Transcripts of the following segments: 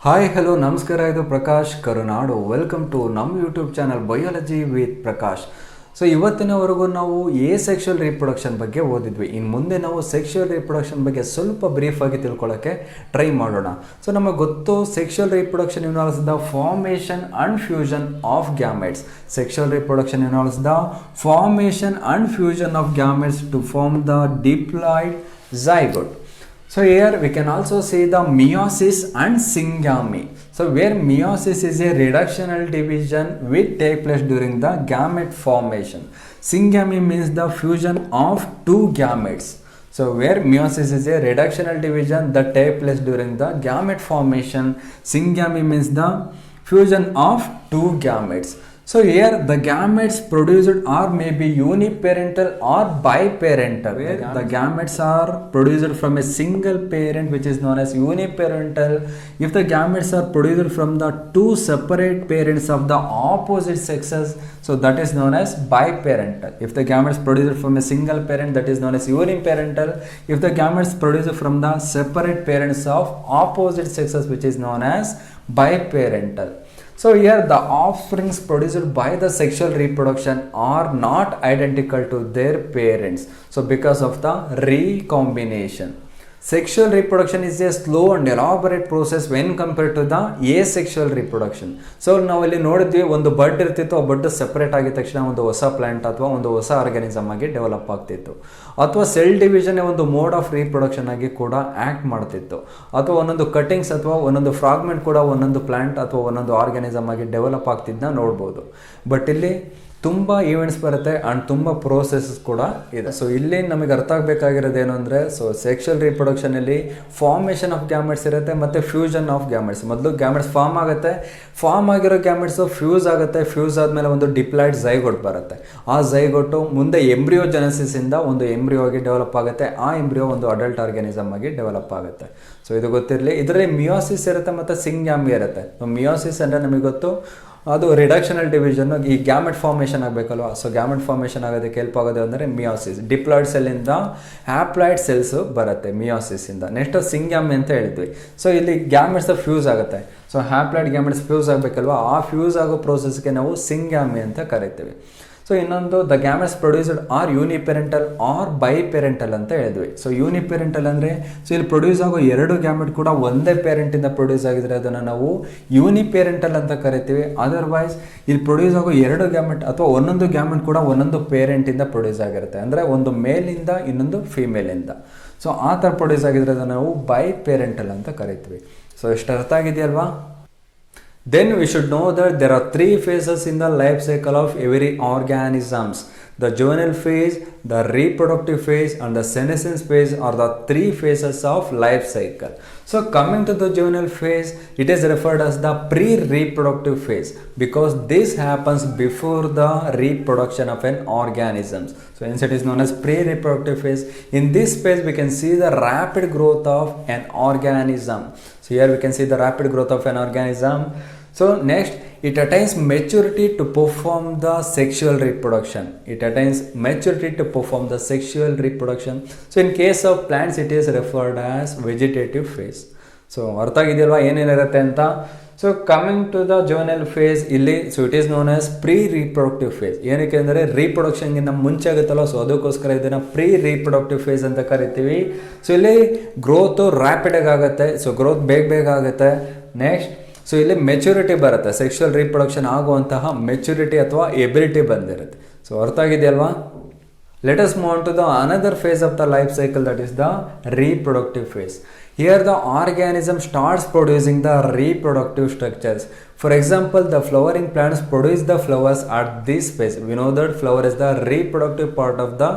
Hi hello ನಮಸ್ಕಾರ, ಇದು ಪ್ರಕಾಶ್ ಕರುನಾಡು. Welcome to ನಮ್ಮ YouTube channel biology with Prakash. So ಇವತ್ತಿನವರೆಗೂ ನಾವು ಸೆಕ್ಷುವಲ್ ರೀಪ್ರೊಡಕ್ಷನ್ ಬಗ್ಗೆ ಓದಿದ್ವಿ. ಇನ್ನು ಮುಂದೆ ನಾವು ಸೆಕ್ಷುವಲ್ ರೀಪ್ರೊಡಕ್ಷನ್ ಬಗ್ಗೆ ಸ್ವಲ್ಪ ಬ್ರೀಫಾಗಿ ತಿಳ್ಕೊಳ್ಳೋಕ್ಕೆ ಟ್ರೈ ಮಾಡೋಣ. ಸೊ ನಮಗೆ ಗೊತ್ತು, sexual reproduction involves the formation and fusion of gametes. Sexual reproduction involves the formation and fusion of gametes to form the diploid zygote. So here we can also see the meiosis and syngamy. So where meiosis is a reductional division which take place during the gamete formation. Syngamy means the fusion of two gametes. So where meiosis is a reductional division that take place during the gamete formation, syngamy means the fusion of two gametes. So here the gametes produced are maybe uniparental or biparental. Where the gametes are produced from a single parent, which is known as uniparental. If the gametes are produced from the two separate parents of the opposite sexes, so that is known as biparental. If the gametes produced from a single parent, that is known as uniparental. If the gametes produced from the separate parents of opposite sexes, which is known as biparental. So here the offsprings produced by the sexual reproduction are not identical to their parents. So because of the recombination. Sexual reproduction is a slow and elaborate process when compared to the asexual reproduction. So ನಾವಿಲ್ಲಿ ನೋಡಿದ್ವಿ, ಒಂದು ಬಡ್ ಇರ್ತಿತ್ತು, ಆ ಬಡ್ separate ಆಗಿದ ತಕ್ಷಣ ಒಂದು ಹೊಸ ಪ್ಲಾಂಟ್ ಅಥವಾ ಒಂದು ಹೊಸ ಆರ್ಗಾನಿಸಮ್ ಆಗಿ ಡೆವಲಪ್ ಆಗ್ತಿತ್ತು. ಅಥವಾ ಸೆಲ್ ಡಿವಿಷನ್ ಒಂದು ಮೋಡ್ ಆಫ್ ರೀಪ್ರೊಡಕ್ಷನ್ ಆಗಿ ಕೂಡ ಆ್ಯಕ್ಟ್ ಮಾಡ್ತಿತ್ತು. ಅಥವಾ ಒಂದೊಂದು ಕಟಿಂಗ್ಸ್ ಅಥವಾ ಒಂದೊಂದು ಫ್ರಾಗ್ಮೆಂಟ್ ಕೂಡ ಒಂದೊಂದು ಪ್ಲಾಂಟ್ ಅಥವಾ ಒಂದೊಂದು ಆರ್ಗಾನಿಸಮ್ ಆಗಿ ಡೆವಲಪ್ ಆಗ್ತಿದ್ದನ್ನ ನೋಡ್ಬೋದು. ಬಟ್ ಇಲ್ಲಿ ತುಂಬ ಈವೆಂಟ್ಸ್ ಬರುತ್ತೆ ಆ್ಯಂಡ್ ತುಂಬ ಪ್ರೋಸೆಸಸ್ ಕೂಡ ಇದೆ. ಸೊ ಇಲ್ಲಿ ನಮಗೆ ಅರ್ಥ ಆಗಬೇಕಾಗಿರೋದೇನು ಅಂದರೆ, ಸೊ ಸೆಕ್ಷುವಲ್ ರೀಪ್ರೊಡಕ್ಷನಲ್ಲಿ ಫಾರ್ಮೇಷನ್ ಆಫ್ ಗ್ಯಾಮೆಟ್ಸ್ ಇರುತ್ತೆ ಮತ್ತು ಫ್ಯೂಷನ್ ಆಫ್ ಗ್ಯಾಮೆಟ್ಸ್. ಮೊದಲು ಗ್ಯಾಮೆಟ್ಸ್ ಫಾರ್ಮ್ ಆಗುತ್ತೆ, ಫಾರ್ಮ್ ಆಗಿರೋ ಗ್ಯಾಮೆಟ್ಸು ಫ್ಯೂಸ್ ಆಗುತ್ತೆ, ಫ್ಯೂಸ್ ಆದಮೇಲೆ ಒಂದು ಡಿಪ್ಲಾಯ್ಡ್ ಝೈಗೋಟ್ ಬರುತ್ತೆ. ಆ ಝೈಗೋಟು ಮುಂದೆ ಎಂಬ್ರಿಯೋ ಜೆನೆಸಿಸಿಂದ ಒಂದು ಎಂಬ್ರಿಯೋ ಆಗಿ ಡೆವಲಪ್ ಆಗುತ್ತೆ. ಆ ಎಂಬ್ರಿಯೋ ಒಂದು ಅಡಲ್ಟ್ ಆರ್ಗ್ಯಾನಿಸಮ್ ಆಗಿ ಡೆವಲಪ್ ಆಗುತ್ತೆ. ಸೊ ಇದು ಗೊತ್ತಿರಲಿ. ಇದರಲ್ಲಿ ಮಿಯೋಸಿಸ್ ಇರುತ್ತೆ ಮತ್ತು ಸಿಂಗ್ಯಾಮಿ ಇರುತ್ತೆ. ಮಿಯೋಸಿಸ್ ಅಂದರೆ ನಮಗೆ ಗೊತ್ತು, ಅದು ರಿಡಕ್ಷನಲ್ ಡಿವಿಷನ್. ಈ ಗ್ಯಾಮೆಟ್ ಫಾರ್ಮೇಷನ್ ಆಗಬೇಕಲ್ವ, ಸೊ ಗ್ಯಾಮೆಟ್ ಫಾರ್ಮೇಷನ್ ಆಗೋದಕ್ಕೆ ಹೆಲ್ಪ್ ಆಗೋದು ಅಂದರೆ ಮಿಯೋಸಿಸ್. ಡಿಪ್ಲಾಯ್ಡ್ ಸೆಲ್ಲಿಂದ ಹ್ಯಾಪ್ಲಾಯ್ಡ್ ಸೆಲ್ಸು ಬರುತ್ತೆ ಮಿಯೋಸಿಸಿಂದ. ನೆಕ್ಸ್ಟ್ ಸಿಂಗ್ಯಾಮಿ ಅಂತ ಹೇಳಿದ್ವಿ. ಸೊ ಇಲ್ಲಿ ಗ್ಯಾಮೆಟ್ಸ್ ಫ್ಯೂಸ್ ಆಗುತ್ತೆ. ಸೊ ಹ್ಯಾಪ್ಲಾಯ್ಡ್ ಗ್ಯಾಮೆಟ್ಸ್ ಫ್ಯೂಸ್ ಆಗಬೇಕಲ್ವ, ಆ ಫ್ಯೂಸ್ ಆಗೋ ಪ್ರೋಸೆಸ್ಗೆ ನಾವು ಸಿಂಗ್ಯಾಮಿ ಅಂತ ಕರಿತೀವಿ. ಸೊ ಇನ್ನೊಂದು, the gametes produced are uniparental or biparental ಅಂತ ಹೇಳಿದ್ವಿ. ಸೊ ಯೂನಿಪೆರೆಂಟಲ್ ಅಂದರೆ, ಸೊ ಇಲ್ಲಿ ಪ್ರೊಡ್ಯೂಸ್ ಆಗೋ ಎರಡು ಗ್ಯಾಮೆಟ್ ಕೂಡ ಒಂದೇ ಪೇರೆಂಟಿಂದ ಪ್ರೊಡ್ಯೂಸ್ ಆಗಿದ್ರೆ ಅದನ್ನು ನಾವು ಯೂನಿಪೆರೆಂಟಲ್ ಅಂತ ಕರಿತೀವಿ. ಅದರ್ವೈಸ್ ಇಲ್ಲಿ ಪ್ರೊಡ್ಯೂಸ್ ಆಗೋ ಎರಡು ಗ್ಯಾಮೆಟ್ ಅಥವಾ ಒಂದೊಂದು ಗ್ಯಾಮೆಟ್ ಕೂಡ ಒಂದೊಂದು ಪೇರೆಂಟಿಂದ ಪ್ರೊಡ್ಯೂಸ್ ಆಗಿರುತ್ತೆ. ಅಂದರೆ ಒಂದು ಮೇಲಿಂದ ಇನ್ನೊಂದು ಫೀಮೇಲಿಂದ. ಸೊ ಆ ಥರ ಪ್ರೊಡ್ಯೂಸ್ ಆಗಿದ್ರೆ ಅದನ್ನು ನಾವು ಬೈಪೆರೆಂಟಲ್ ಅಂತ ಕರಿತೀವಿ. ಸೊ ಎಷ್ಟು ಅರ್ಥ ಆಗಿದೆಯಲ್ವಾ? Then we should know that there are three phases in the life cycle of every organisms. The juvenile phase, the reproductive phase and the senescence phase are the three phases of life cycle. So coming to the juvenile phase, it is referred as the pre-reproductive phase because this happens before the reproduction of an organism. So hence it is known as pre-reproductive phase. In this phase we can see the rapid growth of an organism. So here we can see the rapid growth of an organism. So next, it attains maturity to perform the sexual reproduction. It attains maturity to perform the sexual reproduction. So in case of plants, it is referred as vegetative phase. So ಅರ್ಥ ಆಗಿದೆಯಲ್ವಾ ಏನೇನಿರುತ್ತೆ ಅಂತ? So coming to the juvenile phase, ಇಲ್ಲಿ so it is known as pre reproductive phase. ಏನಕ್ಕೆ ಅಂದರೆ ರೀಪ್ರೊಡಕ್ಷನ್ಗಿಂತ ಮುಂಚೆ ಆಗುತ್ತಲ್ಲ, so ಅದಕ್ಕೋಸ್ಕರ ಇದನ್ನು ಪ್ರೀ ರೀಪ್ರೊಡಕ್ಟಿವ್ ಫೇಸ್ ಅಂತ ಕರಿತೀವಿ. ಸೊ ಇಲ್ಲಿ ಗ್ರೋತು ರ್ಯಾಪಿಡಾಗಿ ಆಗುತ್ತೆ. ಸೊ ಗ್ರೋತ್ ಬೇಗ ಆಗುತ್ತೆ. ನೆಕ್ಸ್ಟ್, ಸೊ ಇಲ್ಲಿ ಮೆಚುರಿಟಿ ಬರುತ್ತೆ. ಸೆಕ್ಷುವಲ್ ರೀಪ್ರೊಡಕ್ಷನ್ ಆಗುವಂತಹ ಮೆಚುರಿಟಿ ಅಥವಾ ಎಬಿಲಿಟಿ ಬಂದಿರುತ್ತೆ. ಸೊ ಅರ್ಥ ಆಗಿದೆಯಲ್ವಾ? Let us move on to the another phase of the life cycle, that is the reproductive phase. Here the organism starts producing the reproductive structures. For example, the flowering plants produce the flowers at this phase. We know that flower is the reproductive part of the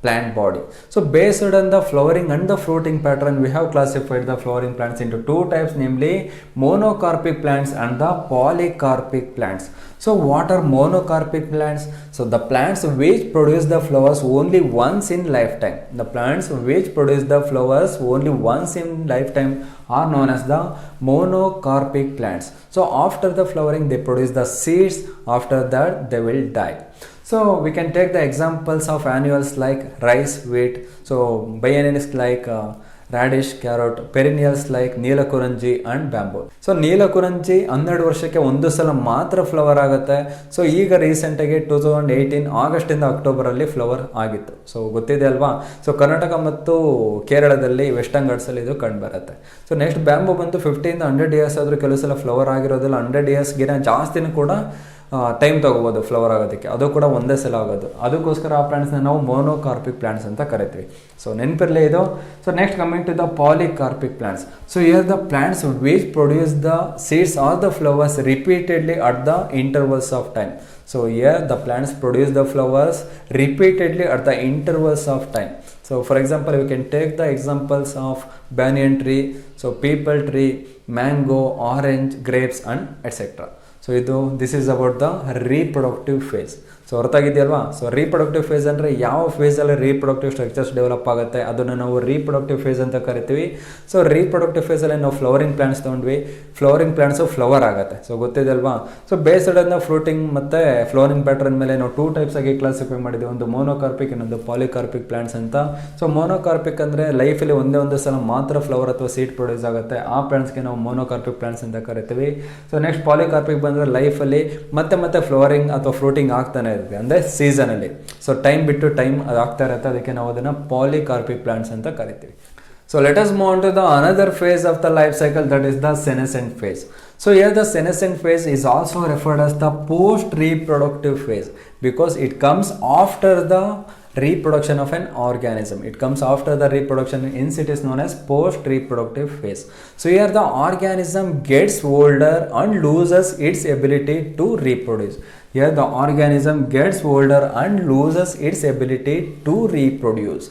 plant body. So based on the flowering and the fruiting pattern, we have classified the flowering plants into two types, namely monocarpic plants and the polycarpic plants. So what are monocarpic plants? So the plants which produce the flowers only once in lifetime. The plants which produce the flowers only once in lifetime are known as the monocarpic plants. So after the flowering they produce the seeds. After that they will die. So we can take the examples of annuals like rice, wheat. So biennials like radish, carrot, perennials like Neelakurinji and bamboo. So Neelakurinji 12 ವರ್ಷಕ್ಕೆ ಒಂದು ಸಲ ಮಾತ್ರ flower ಆಗುತ್ತೆ. So ಈಗ ರೀಸೆಂಟಾಗಿ 2018 ಆಗಸ್ಟಿಂದ ಅಕ್ಟೋಬರಲ್ಲಿ flower ಆಗಿತ್ತು. So ಗೊತ್ತಿದೆ ಅಲ್ವಾ. ಸೊ ಕರ್ನಾಟಕ ಮತ್ತು ಕೇರಳದಲ್ಲಿ ವೆಸ್ಟರ್ನ್ ಘಾಟ್ಸಲ್ಲಿ ಇದು ಕಂಡು ಬರುತ್ತೆ. ಸೊ ನೆಕ್ಸ್ಟ್ ಬ್ಯಾಂಬೂ ಬಂತು 50-100 ಇಯರ್ಸ್ ಆದರೂ ಕೆಲವು ಸಲ ಫ್ಲವರ್ ಆಗಿರೋದಿಲ್ಲ. 100 ಇಯರ್ಸ್ಗಿನ ಜಾಸ್ತಿನೂ ಕೂಡ ಟೈಮ್ ತೊಗೋಬೋದು ಫ್ಲವರ್ ಆಗೋದಕ್ಕೆ. ಅದು ಕೂಡ ಒಂದೇ ಸಲ ಆಗೋದು. ಅದಕ್ಕೋಸ್ಕರ ಆ ಪ್ಲಾಂಟ್ಸ್ನ ನಾವು ಮೋನೋಕಾರ್ಪಿಕ್ ಪ್ಲಾಂಟ್ಸ್ ಅಂತ ಕರಿತೀವಿ. ಸೊ ನೆನಪಿರಲಿ ಇದು. So next coming to the polycarpic plants. So here the plants which produce the seeds are the flowers repeatedly at the intervals of time. So here the plants produce the flowers repeatedly at the intervals of time. So for example, we can take the examples of banyan tree, so peepal tree, mango, orange, grapes and etc. So this is about the reproductive phase. So ಅರ್ಥ ಆಗಿದೆಯಲ್ವಾ. So reproductive face ಅಂದರೆ ಯಾವ ಫೇಸಲ್ಲಿ reproductive structures develop ಆಗುತ್ತೆ ಅದನ್ನು ನಾವು reproductive face ಅಂತ ಕರಿತೀವಿ. So reproductive ಫೇಸಲ್ಲಿ ನಾವು ಫ್ಲವರಿಂಗ್ ಪ್ಲಾಂಟ್ಸ್ ತೊಗೊಂಡ್ವಿ. ಫ್ಲವರಿಂಗ್ ಪ್ಲಾಂಟ್ಸು ಫ್ಲವರ್ ಆಗುತ್ತೆ. ಸೊ ಗೊತ್ತಿದೆ ಅಲ್ವಾ. ಸೊ ಬೇಸ್ಡ್ ಆನ್ ಫ್ರೂಟಿಂಗ್ ಮತ್ತು ಫ್ಲವರಿಂಗ್ ಪ್ಯಾಟ್ರನ್ ಮೇಲೆ ನಾವು 2 ಟೈಪ್ಸ್ ಆಗಿ ಕ್ಲಾಸಿಫೈ ಮಾಡಿದ್ವಿ. ಒಂದು ಮೋನೋಕಾರ್ಪಿಕ್, ಇನ್ನೊಂದು ಪಾಲಿಕಾರ್ಪಿಕ್ ಪ್ಲಾಂಟ್ಸ್ ಅಂತ. ಸೊ ಮೋನೋಕಾರ್ಪಿಕ್ ಅಂದರೆ ಲೈಫಲ್ಲಿ ಒಂದೇ ಸಲ ಮಾತ್ರ ಫ್ಲವರ್ ಅಥವಾ ಸೀಡ್ ಪ್ರೊಡ್ಯೂಸ್ ಆಗುತ್ತೆ. ಆ ಪ್ಲಾಂಟ್ಸ್ಗೆ ನಾವು ಮೋನೋಕಾರ್ಪಿಕ್ ಪ್ಲಾಂಟ್ಸ್ ಅಂತ ಕರಿತೀವಿ. ಸೊ ನೆಕ್ಸ್ಟ್ ಪಾಲಿಕಾರ್ಪಿಕ್ ಬಂದರೆ ಲೈಫಲ್ಲಿ ಮತ್ತೆ ಫ್ಲವರಿಂಗ್ ಅಥವಾ ಫ್ರೂಟಿಂಗ್ ಆಗ್ತಾನೆ ಇರುತ್ತೆ, ಅಂದರೆ ಸೀಸನಲ್ಲಿ. ಸೊ ಟೈಮ್ ಬಿಟ್ಟು ಟೈಮ್ ಅದು ಆಗ್ತಾ ಇರುತ್ತೆ. ಅದಕ್ಕೆ ನಾವು ಅದನ್ನು ಪಾಲಿಕಾರ್ಪಿಕ್ ಪ್ಲಾಂಟ್ಸ್ ಅಂತ ಕರಿತೀವಿ. So let us move on to the another phase of the life cycle, that is the senescent phase. So here the senescent phase is also referred as the post reproductive phase because it comes after the reproduction of an organism. It comes after the reproduction, hence it is known as post reproductive phase. So here the organism gets older and loses its ability to reproduce. Here the organism gets older and loses its ability to reproduce.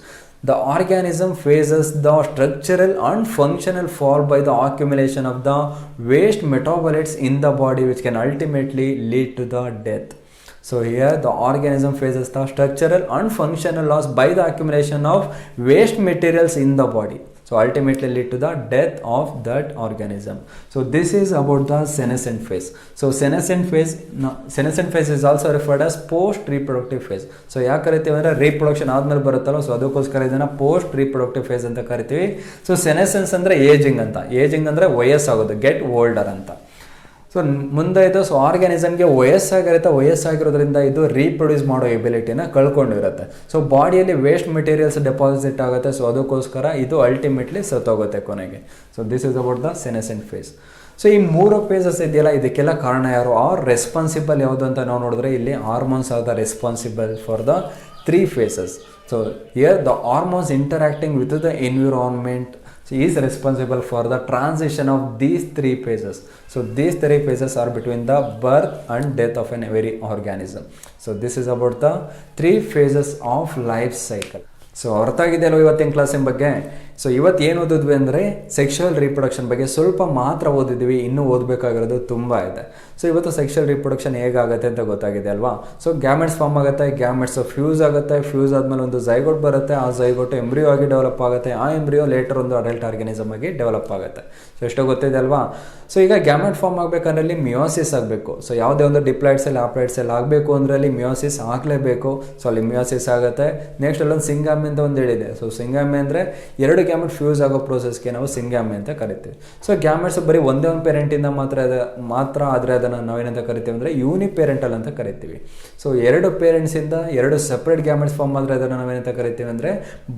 The organism faces the structural and functional fall by the accumulation of the waste metabolites in the body, which can ultimately lead to the death. So here the organism faces the structural and functional loss by the accumulation of waste materials in the body. So ultimately lead to the death of that organism. So this is about the senescent phase. So senescent phase is also referred as post reproductive phase. So ಯಾಕೆ ಕರಿತೀವಿ ಅಂದರೆ reproduction ಆದ್ಮೇಲೆ ಬರುತ್ತಲ್ಲ, so ಅದಕ್ಕೋಸ್ಕರ ಇದನ್ನು post reproductive face ಅಂತ ಕರಿತೀವಿ. So ಸೆನೆಸೆನ್ಸ್ ಅಂದರೆ ಏಜಿಂಗ್ ಅಂತ. ಏಜಿಂಗ್ ಅಂದರೆ ವಯಸ್ಸಾಗೋದು, ಗೆಟ್ ಓಲ್ಡರ್ ಅಂತ. ಸೊ ಮುಂದೆ ಇದು ಸೊ ಆರ್ಗ್ಯಾನಿಸಮ್ಗೆ ವಯಸ್ಸಾಗಿರೋದ್ರಿಂದ ಇದು ರೀಪ್ರೊಡ್ಯೂಸ್ ಮಾಡೋ ಎಬಿಲಿಟಿನ ಕಳ್ಕೊಂಡಿರುತ್ತೆ. ಸೊ ಬಾಡಿಯಲ್ಲಿ ವೇಸ್ಟ್ ಮೆಟೀರಿಯಲ್ಸ್ ಡೆಪಾಸಿಟ್ ಆಗುತ್ತೆ. ಸೊ ಅದಕ್ಕೋಸ್ಕರ ಇದು ಅಲ್ಟಿಮೇಟ್ಲಿ ಸತ್ತೋಗುತ್ತೆ ಕೊನೆಗೆ. So this is about the senescent phase. So ಈ 3 ಫೇಸಸ್ ಇದೆಯಲ್ಲ, ಇದಕ್ಕೆಲ್ಲ ಕಾರಣ ಯಾರು, ಆರ್ ರೆಸ್ಪಾನ್ಸಿಬಲ್ ಯಾವುದು ಅಂತ ನಾವು ನೋಡಿದ್ರೆ ಇಲ್ಲಿ hormones are the responsible for the 3 phases. So here the hormones interacting with the environment is responsible for the transition of these 3 phases. So these 3 phases are between the birth and death of an every organism. So this is about the 3 phases of life cycle. So ಅರ್ಥ ಆಗಿದೆ ಅಲ್ವ ಇವತ್ತಿನ ಕ್ಲಾಸಿನ ಬಗ್ಗೆ. So ಇವತ್ತು ಏನು ಓದಿದ್ವಿ ಅಂದರೆ sexual reproduction ಬಗ್ಗೆ ಸ್ವಲ್ಪ ಮಾತ್ರ ಓದಿದ್ವಿ, ಇನ್ನೂ ಓದಬೇಕಾಗಿರೋದು ತುಂಬ ಇದೆ. ಸೊ ಇವತ್ತು ಸೆಕ್ಷುವಲ್ ರೀಪ್ರೊಡಕ್ಷನ್ ಹೇಗಾಗುತ್ತೆ ಅಂತ ಗೊತ್ತಾಗಿದೆ ಅಲ್ವಾ. ಸೊ ಗ್ಯಾಮೆಟ್ಸ್ ಫಾರ್ಮ್ ಆಗುತ್ತೆ, ಗ್ಯಾಮೆಟ್ಸ್ ಫ್ಯೂಸ್ ಆಗುತ್ತೆ, ಫ್ಯೂಸ್ ಆದಮೇಲೆ ಒಂದು ಝೈಗೋಟ್ ಬರುತ್ತೆ, ಆ ಝೈಗೋಟು ಎಂಬ್ರಿಯೋ ಆಗಿ ಡೆವಲಪ್ ಆಗುತ್ತೆ, ಆ ಎಂಬ್ರಿಯೋ ಲೇಟರ್ ಒಂದು ಅಡಲ್ಟ್ ಆರ್ಗನಿಸಮ್ ಆಗಿ ಡೆವಲಪ್ ಆಗುತ್ತೆ. ಸೊ ಎಷ್ಟೋ ಗೊತ್ತಿದೆ ಅಲ್ವಾ. ಸೊ ಈಗ ಗ್ಯಾಮೆಟ್ ಫಾರ್ಮ್ ಆಗಬೇಕಂದ್ರೆ ಅಲ್ಲಿ ಮಿಯೋಸಿಸ್ ಆಗಬೇಕು. ಸೊ ಯಾವುದೇ ಒಂದು ಡಿಪ್ಲಾಯ್ಡ್ ಸೆಲ್ ಆಪ್ಲಾಯ್ಡ್ ಸೆಲ್ ಆಗಬೇಕು ಅಂದರೆ ಅಲ್ಲಿ ಮಿಯೋಸಿಸ್ ಆಗಲೇಬೇಕು. ಸೊ ಅಲ್ಲಿ ಮಿಯೋಸಿಸ್ ಆಗುತ್ತೆ. ನೆಕ್ಸ್ಟ್ ಅಲ್ಲೊಂದು ಸಿಂಗಾಮಿ ಅಂತ ಒಂದು ಹೇಳಿದೆ. ಸೊ ಸಿಂಗಾಮಿ ಅಂದರೆ 2 ಗ್ಯಾಮೆಟ್ ಫ್ಯೂಸ್ ಆಗೋ ಪ್ರೋಸೆಸ್ಗೆ ನಾವು ಸಿಂಗಾಮಿ ಅಂತ ಕರಿತೀವಿ. ಸೊ ಗ್ಯಾಮೆಟ್ಸ್ ಬರೀ ಒಂದೇ ಒಂದು ಪೇರೆಂಟಿಂದ ಮಾತ್ರ ಆದರೆ ಅದನ್ನು ನಾವೇನಂತ ಕರಿತೀವಿ ಅಂದರೆ ಯೂನಿಪೇರೆಂಟಲ್ ಅಂತ ಕರಿತೀವಿ. ಸೊ 2 ಪೇರೆಂಟ್ಸಿಂದ 2 ಸಪ್ರೇಟ್ ಗ್ಯಾಮೆಟ್ಸ್ ಫಾರ್ಮ್ ಆದರೆ ಅದನ್ನು ನಾವೇನಂತ ಕರಿತೀವಿ ಅಂದರೆ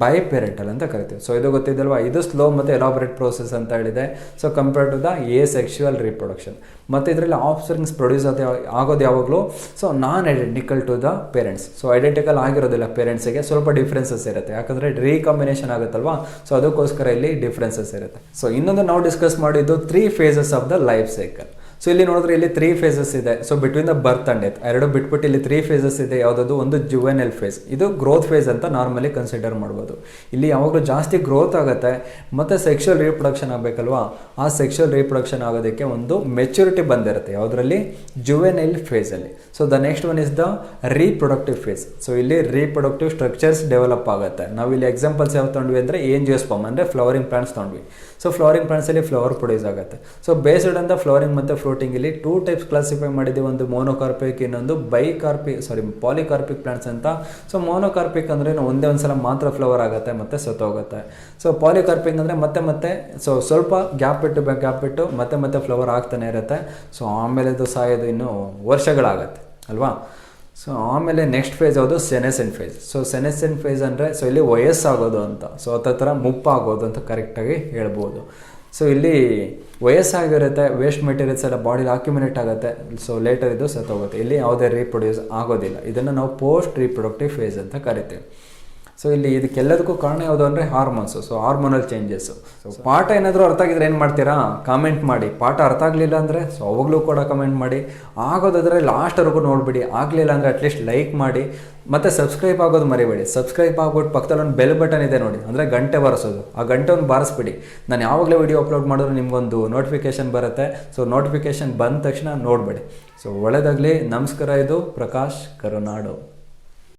ಬೈಪೇರೆಂಟಲ್ ಅಂತ ಕರಿತೀವಿ. ಸೊ ಇದು ಗೊತ್ತಿದ್ದಲ್ವಾ, ಇದು ಸ್ಲೋ ಮತ್ತು ಎಲಾಬರೇಟ್ ಪ್ರೋಸೆಸ್ ಅಂತ ಹೇಳಿದೆ. So compared to the sexual reproduction. ಮತ್ತು ಇದರಲ್ಲಿ ಆಫ್ಸ್ಪ್ರಿಂಗ್ಸ್ ಪ್ರೊಡ್ಯೂಸ್ ಆಗೋದು ಯಾವಾಗಲೂ so non identical to the parents. So identical ಆಗಿರೋದಿಲ್ಲ ಪೇರೆಂಟ್ಸಿಗೆ, ಸ್ವಲ್ಪ ಡಿಫ್ರೆನ್ಸಸ್ ಇರುತ್ತೆ, ಯಾಕಂದರೆ ರೀಕಾಂಬಿನೇಷನ್ ಆಗುತ್ತಲ್ವಾ. ಸೊ ಅದಕ್ಕೋಸ್ಕರ ಇಲ್ಲಿ ಡಿಫ್ರೆನ್ಸಸ್ ಇರುತ್ತೆ. ಸೊ ಇನ್ನೊಂದು ನಾವು ಡಿಸ್ಕಸ್ ಮಾಡಿದ್ದು 3 phases of the life cycle. So ಇಲ್ಲಿ ನೋಡಿದ್ರೆ ಇಲ್ಲಿ 3 phases ಇದೆ. So between the birth and death ಎರಡು ಬಿಟ್ಬಿಟ್ಟು ಇಲ್ಲಿ 3 phases ಇದೆ. ಯಾವುದದು, ಒಂದು ಜುವೆನೈಲ್ ಫೇಸ್, ಇದು ಗ್ರೋತ್ ಫೇಸ್ ಅಂತ ನಾರ್ಮಲಿ ಕನ್ಸಿಡರ್ ಮಾಡ್ಬೋದು. ಇಲ್ಲಿ ಯಾವಾಗಲೂ ಜಾಸ್ತಿ ಗ್ರೋತ್ ಆಗುತ್ತೆ ಮತ್ತು ಸೆಕ್ಷುವಲ್ ರೀಪ್ರೊಡಕ್ಷನ್ ಆಗಬೇಕಲ್ವಾ. ಆ ಸೆಕ್ಷುವಲ್ ರೀಪ್ರೊಡಕ್ಷನ್ ಆಗೋದಕ್ಕೆ ಒಂದು ಮೆಚುರಿಟಿ ಬಂದಿರುತ್ತೆ ಯಾವುದರಲ್ಲಿ, ಜುವೆನೈಲ್ ಫೇಸಲ್ಲಿ. So the next one is the reproductive phase. So ಇಲ್ಲಿ ರೀಪ್ರೊಡಕ್ಟಿವ್ ಸ್ಟ್ರಕ್ಚರ್ಸ್ ಡೆವಲಪ್ ಆಗುತ್ತೆ. ನಾವು ಇಲ್ಲಿ ಎಕ್ಸಾಂಪಲ್ಸ್ ಯಾವ ತೊಗೊಂಡ್ವಿ ಅಂದರೆ ಏಂಜಿಯೋಸ್ಪರ್ಮ್ ಅಂದರೆ ಫ್ಲವರಿಂಗ್ ಪ್ಲಾಂಟ್ಸ್ ತೊಗೊಂಡ್ವಿ. ಸೊ ಫ್ಲವರಿಂಗ್ ಪ್ಲಾಂಟ್ಸಲ್ಲಿ ಫ್ಲವರ್ ಪ್ರೊಡ್ಯೂಸ್ ಆಗುತ್ತೆ. So based on the flowering ಮತ್ತು ಫ್ಲೋಟಿಂಗ್ ಇಲ್ಲಿ 2 ಟೈಪ್ಸ್ ಕ್ಲಾಸಿಫೈ ಮಾಡಿದ್ದೀವಿ. ಒಂದು ಮೋನೋಕಾರ್ಪಿಕ್, ಇನ್ನೊಂದು ಪಾಲಿಕಾರ್ಪಿಕ್ ಪ್ಲಾಂಟ್ಸ್ ಅಂತ. ಸೊ ಮೋನೋಕಾರ್ಪಿಕ್ ಅಂದರೆ ಒಂದೇ ಒಂದು ಸಲ ಮಾತ್ರ ಫ್ಲವರ್ ಆಗುತ್ತೆ ಮತ್ತು ಸತ್ತೋಗುತ್ತೆ. ಸೊ ಪಾಲಿಕಾರ್ಪಿಕ್ ಅಂದರೆ ಮತ್ತೆ ಸ್ವಲ್ಪ ಗ್ಯಾಪ್ ಬಿಟ್ಟು ಮತ್ತೆ ಫ್ಲವರ್ ಆಗ್ತಾನೆ ಇರುತ್ತೆ. ಸೊ ಆಮೇಲೆ ಇದು ಸಾಯೋದು ಇನ್ನೂ ವರ್ಷಗಳಾಗತ್ತೆ ಅಲ್ವಾ. ಸೊ ಆಮೇಲೆ ನೆಕ್ಸ್ಟ್ ಫೇಸ್ ಯಾವುದು, ಸೆನೆಸೆಂಟ್ ಫೇಸ್. ಸೊ ಸೆನೆಸೆಂಟ್ ಫೇಸ್ ಅಂದರೆ ಸೊ ಇಲ್ಲಿ ವಯಸ್ಸಾಗೋದು ಅಂತ, ಸೊ ಥರ ಮುಪ್ಪಾಗೋದು ಅಂತ ಕರೆಕ್ಟಾಗಿ ಹೇಳ್ಬೋದು. ಸೊ ಇಲ್ಲಿ ವಯಸ್ಸಾಗಿರುತ್ತೆ, ವೇಸ್ಟ್ ಮೆಟೀರಿಯಲ್ಸ್ ಎಲ್ಲ ಬಾಡಿಲಿ ಅಕ್ಯುಮಿನೇಟ್ ಆಗುತ್ತೆ. ಸೊ ಲೇಟರ್ ಇದು ಸತ್ತೋಗುತ್ತೆ. ಇಲ್ಲಿ ಯಾವುದೇ ರೀಪ್ರೊಡ್ಯೂಸ್ ಆಗೋದಿಲ್ಲ. ಇದನ್ನು ನಾವು ಪೋಸ್ಟ್ ರೀಪ್ರೊಡಕ್ಟಿವ್ ಫೇಸ್ ಅಂತ ಕರಿತೀವಿ. ಸೊ ಇಲ್ಲಿ ಇದಕ್ಕೆಲ್ಲದಕ್ಕೂ ಕಾರಣ ಯಾವುದು ಅಂದರೆ hormones. So hormonal changes. So ಪಾಠ ಏನಾದರೂ ಅರ್ಥ ಆಗಿದ್ರೆ ಏನು ಮಾಡ್ತೀರಾ, ಕಾಮೆಂಟ್ ಮಾಡಿ. ಪಾಠ ಅರ್ಥ ಆಗಲಿಲ್ಲ ಅಂದರೆ ಸೊ ಅವಾಗಲೂ ಕೂಡ ಕಮೆಂಟ್ ಮಾಡಿ. ಆಗೋದಾದರೆ ಲಾಸ್ಟ್ವರೆಗೂ ನೋಡಿಬಿಡಿ. ಆಗಲಿಲ್ಲ ಅಂದರೆ ಅಟ್ಲೀಸ್ಟ್ ಲೈಕ್ ಮಾಡಿ. ಮತ್ತು ಸಬ್ಸ್ಕ್ರೈಬ್ ಆಗೋದು ಮರಿಬೇಡಿ. ಸಬ್ಸ್ಕ್ರೈಬ್ ಆಗ್ಬಿಟ್ಟು ಪಕ್ಕದಲ್ಲಿ ಒಂದು ಬೆಲ್ ಬಟನ್ ಇದೆ ನೋಡಿ, ಅಂದರೆ ಗಂಟೆ ಬಾರಿಸೋದು. ಆ ಗಂಟೆಯನ್ನು ಬಾರಿಸ್ಬಿಡಿ. ನಾನು ಯಾವಾಗಲೇ ವಿಡಿಯೋ ಅಪ್ಲೋಡ್ ಮಾಡಿದ್ರು ನಿಮಗೊಂದು ನೋಟಿಫಿಕೇಷನ್ ಬರುತ್ತೆ. ಸೊ ನೋಟಿಫಿಕೇಷನ್ ಬಂದ ತಕ್ಷಣ ನೋಡಬೇಡಿ. ಸೊ ಒಳ್ಳೆಯದಾಗಲಿ. ನಮಸ್ಕಾರ. ಇದು ಪ್ರಕಾಶ್ ಕರುನಾಡು.